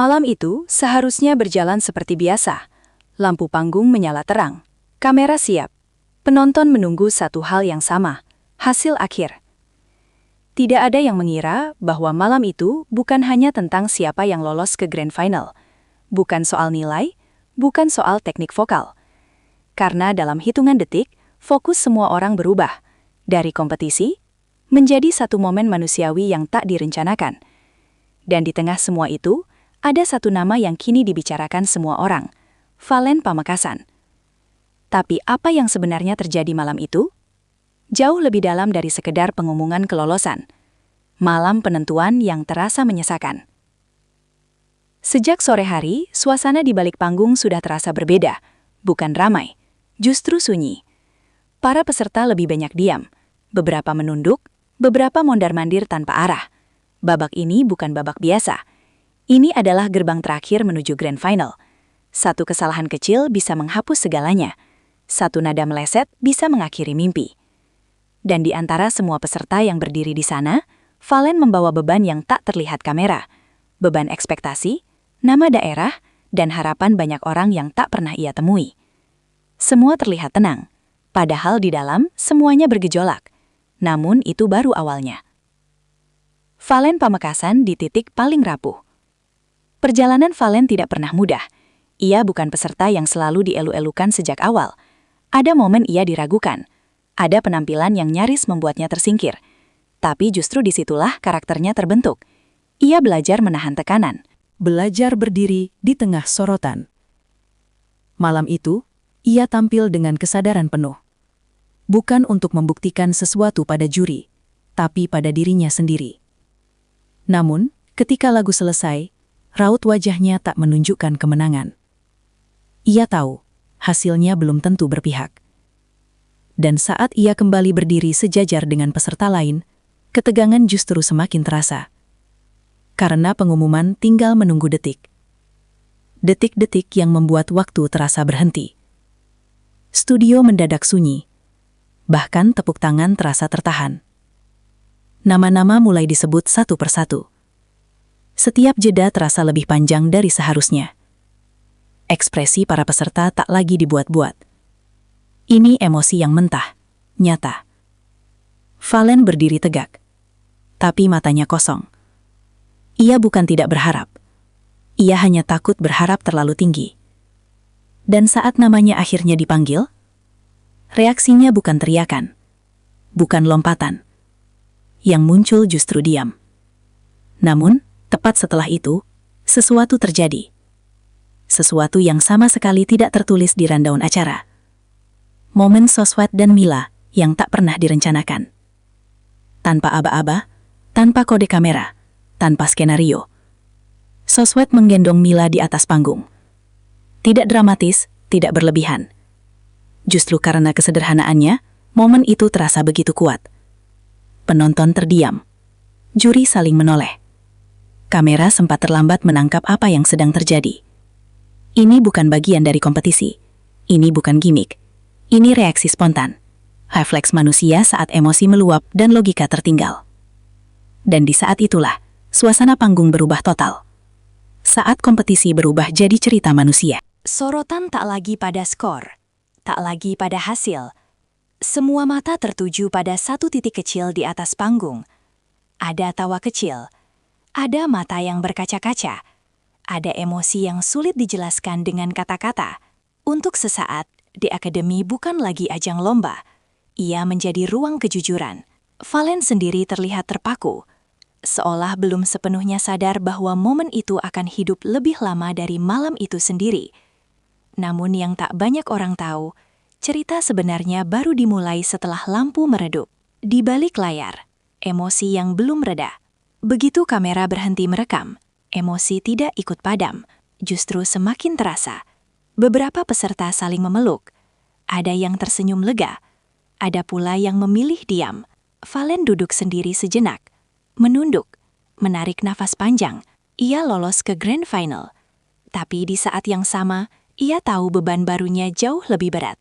Malam itu seharusnya berjalan seperti biasa. Lampu panggung menyala terang. Kamera siap. Penonton menunggu satu hal yang sama. Hasil akhir. Tidak ada yang mengira bahwa malam itu bukan hanya tentang siapa yang lolos ke Grand Final. Bukan soal nilai, bukan soal teknik vokal. Karena dalam hitungan detik, fokus semua orang berubah. Dari kompetisi, menjadi satu momen manusiawi yang tak direncanakan. Dan di tengah semua itu, ada satu nama yang kini dibicarakan semua orang, Valen Pamekasan. Tapi apa yang sebenarnya terjadi malam itu? Jauh lebih dalam dari sekedar pengumuman kelolosan. Malam penentuan yang terasa menyesakan. Sejak sore hari, suasana di balik panggung sudah terasa berbeda. Bukan ramai, justru sunyi. Para peserta lebih banyak diam. Beberapa menunduk, beberapa mondar-mandir tanpa arah. Babak ini bukan babak biasa. Ini adalah gerbang terakhir menuju Grand Final. Satu kesalahan kecil bisa menghapus segalanya. Satu nada meleset bisa mengakhiri mimpi. Dan di antara semua peserta yang berdiri di sana, Valen membawa beban yang tak terlihat kamera. Beban ekspektasi, nama daerah, dan harapan banyak orang yang tak pernah ia temui. Semua terlihat tenang, padahal di dalam semuanya bergejolak. Namun itu baru awalnya. Valen Pamekasan di titik paling rapuh. Perjalanan Valen tidak pernah mudah. Ia bukan peserta yang selalu dielu-elukan sejak awal. Ada momen ia diragukan. Ada penampilan yang nyaris membuatnya tersingkir. Tapi justru disitulah karakternya terbentuk. Ia belajar menahan tekanan. Belajar berdiri di tengah sorotan. Malam itu, ia tampil dengan kesadaran penuh. Bukan untuk membuktikan sesuatu pada juri, tapi pada dirinya sendiri. Namun, ketika lagu selesai, raut wajahnya tak menunjukkan kemenangan. Ia tahu, hasilnya belum tentu berpihak. Dan saat ia kembali berdiri sejajar dengan peserta lain, ketegangan justru semakin terasa. Karena pengumuman tinggal menunggu detik. Detik-detik yang membuat waktu terasa berhenti. Studio mendadak sunyi. Bahkan tepuk tangan terasa tertahan. Nama-nama mulai disebut satu persatu. Setiap jeda terasa lebih panjang dari seharusnya. Ekspresi para peserta tak lagi dibuat-buat. Ini emosi yang mentah, nyata. Valen berdiri tegak, tapi matanya kosong. Ia bukan tidak berharap. Ia hanya takut berharap terlalu tinggi. Dan saat namanya akhirnya dipanggil, reaksinya bukan teriakan, bukan lompatan. Yang muncul justru diam. Namun, tepat setelah itu, sesuatu terjadi. Sesuatu yang sama sekali tidak tertulis di rundown acara. Momen Soswat dan Mila yang tak pernah direncanakan. Tanpa aba-aba, tanpa kode kamera, tanpa skenario. Soswat menggendong Mila di atas panggung. Tidak dramatis, tidak berlebihan. Justru karena kesederhanaannya, momen itu terasa begitu kuat. Penonton terdiam. Juri saling menoleh. Kamera sempat terlambat menangkap apa yang sedang terjadi. Ini bukan bagian dari kompetisi. Ini bukan gimmick. Ini reaksi spontan. Refleks manusia saat emosi meluap dan logika tertinggal. Dan di saat itulah, suasana panggung berubah total. Saat kompetisi berubah jadi cerita manusia. Sorotan tak lagi pada skor, tak lagi pada hasil. Semua mata tertuju pada satu titik kecil di atas panggung. Ada tawa kecil. Ada mata yang berkaca-kaca. Ada emosi yang sulit dijelaskan dengan kata-kata. Untuk sesaat, di akademi bukan lagi ajang lomba. Ia menjadi ruang kejujuran. Valen sendiri terlihat terpaku. Seolah belum sepenuhnya sadar bahwa momen itu akan hidup lebih lama dari malam itu sendiri. Namun yang tak banyak orang tahu, cerita sebenarnya baru dimulai setelah lampu meredup. Di balik layar, emosi yang belum reda. Begitu kamera berhenti merekam, emosi tidak ikut padam, justru semakin terasa. Beberapa peserta saling memeluk. Ada yang tersenyum lega. Ada pula yang memilih diam. Valen duduk sendiri sejenak. Menunduk. Menarik nafas panjang. Ia lolos ke Grand Final. Tapi di saat yang sama, ia tahu beban barunya jauh lebih berat.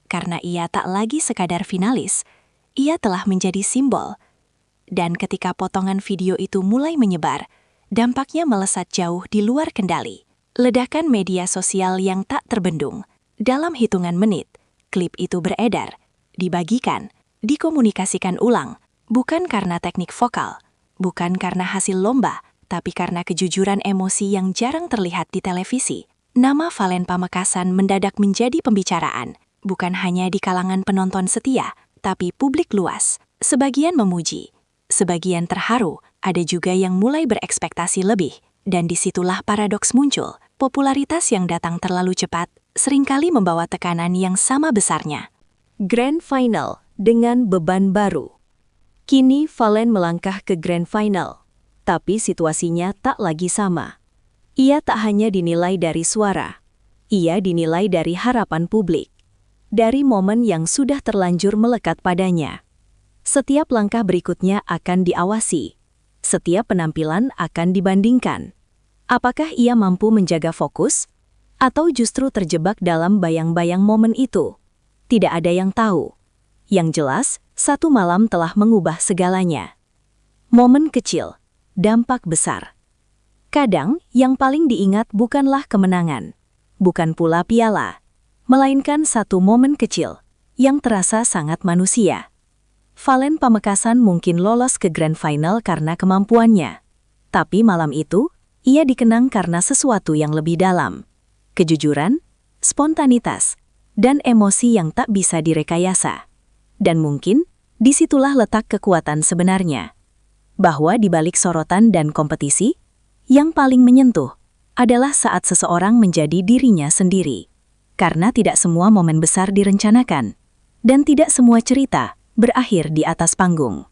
Karena ia tak lagi sekadar finalis, ia telah menjadi simbol. Dan ketika potongan video itu mulai menyebar, dampaknya melesat jauh di luar kendali. Ledakan media sosial yang tak terbendung. Dalam hitungan menit, klip itu beredar, dibagikan, dikomunikasikan ulang, bukan karena teknik vokal, bukan karena hasil lomba, tapi karena kejujuran emosi yang jarang terlihat di televisi. Nama Valen Pamekasan mendadak menjadi pembicaraan, bukan hanya di kalangan penonton setia, tapi publik luas. Sebagian memuji, sebagian terharu, ada juga yang mulai berekspektasi lebih. Dan disitulah paradoks muncul. Popularitas yang datang terlalu cepat seringkali membawa tekanan yang sama besarnya. Grand Final dengan beban baru. Kini Valen melangkah ke Grand Final, tapi situasinya tak lagi sama. Ia tak hanya dinilai dari suara, ia dinilai dari harapan publik, dari momen yang sudah terlanjur melekat padanya. Setiap langkah berikutnya akan diawasi, setiap penampilan akan dibandingkan. Apakah ia mampu menjaga fokus, atau justru terjebak dalam bayang-bayang momen itu? Tidak ada yang tahu. Yang jelas, satu malam telah mengubah segalanya. Momen kecil, dampak besar. Kadang, yang paling diingat bukanlah kemenangan, bukan pula piala, melainkan satu momen kecil yang terasa sangat manusia. Valen Pamekasan mungkin lolos ke Grand Final karena kemampuannya. Tapi malam itu, ia dikenang karena sesuatu yang lebih dalam. Kejujuran, spontanitas, dan emosi yang tak bisa direkayasa. Dan mungkin, disitulah letak kekuatan sebenarnya. Bahwa di balik sorotan dan kompetisi, yang paling menyentuh adalah saat seseorang menjadi dirinya sendiri. Karena tidak semua momen besar direncanakan, dan tidak semua cerita berakhir di atas panggung.